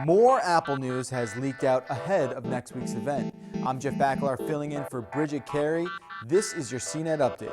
More Apple news has leaked out ahead of next week's event. I'm Jeff Bakalar filling in for Bridget Carey. This is your CNET update.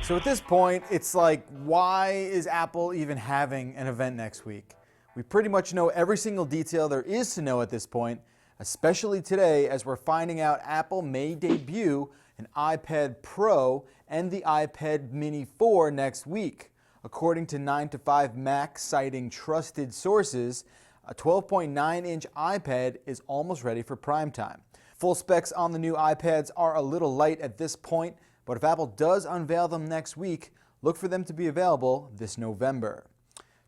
So at this point, it's like, why is Apple even having an event next week? We pretty much know every single detail there is to know at this point, especially today as we're finding out Apple may debut an iPad Pro and the iPad Mini 4 next week. According to 9to5Mac, citing trusted sources, a 12.9-inch iPad is almost ready for prime time. Full specs on the new iPads are a little light at this point, but if Apple does unveil them next week, look for them to be available this November.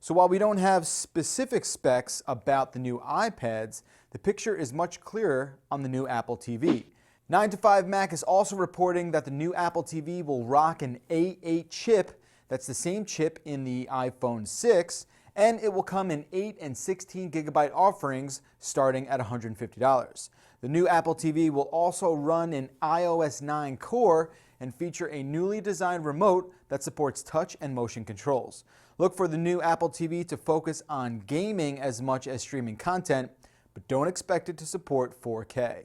So while we don't have specific specs about the new iPads, the picture is much clearer on the new Apple TV. 9to5Mac is also reporting that the new Apple TV will rock an A8 chip. That's the same chip in the iPhone 6, and it will come in 8 and 16 gigabyte offerings starting at $150. The new Apple TV will also run an iOS 9 core and feature a newly designed remote that supports touch and motion controls. Look for the new Apple TV to focus on gaming as much as streaming content, but don't expect it to support 4K.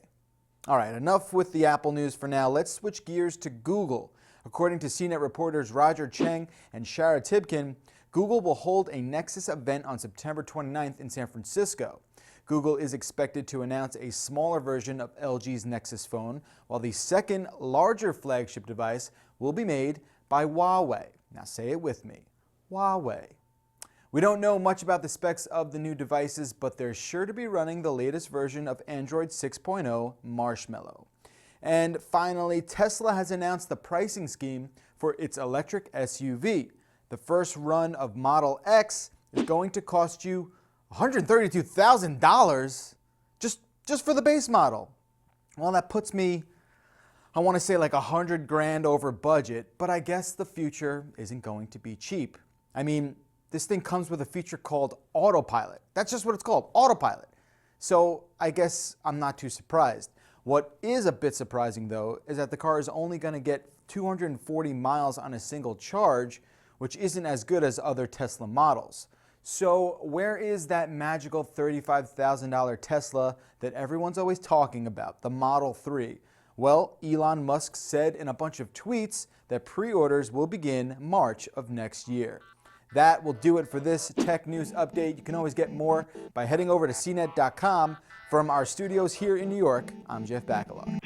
All right, enough with the Apple news for now. Let's switch gears to Google. According to CNET reporters Roger Cheng and Shara Tibkin, Google will hold a Nexus event on September 29th in San Francisco. Google is expected to announce a smaller version of LG's Nexus phone, while the second, larger flagship device will be made by Huawei. Now say it with me, Huawei. We don't know much about the specs of the new devices, but they're sure to be running the latest version of Android 6.0 Marshmallow. And finally, Tesla has announced the pricing scheme for its electric SUV. The first run of Model X is going to cost you $132,000 just for the base model. Well, that puts me, I want to say like $100,000 over budget, but I guess the future isn't going to be cheap. I mean, this thing comes with a feature called autopilot. That's just what it's called, autopilot. So I guess I'm not too surprised. What is a bit surprising though is that the car is only going to get 240 miles on a single charge, which isn't as good as other Tesla models. So where is that magical $35,000 Tesla that everyone's always talking about, the Model 3? Well, Elon Musk said in a bunch of tweets that pre-orders will begin March of next year. That will do it for this tech news update. You can always get more by heading over to cnet.com. From our studios here in New York, I'm Jeff Bakalar.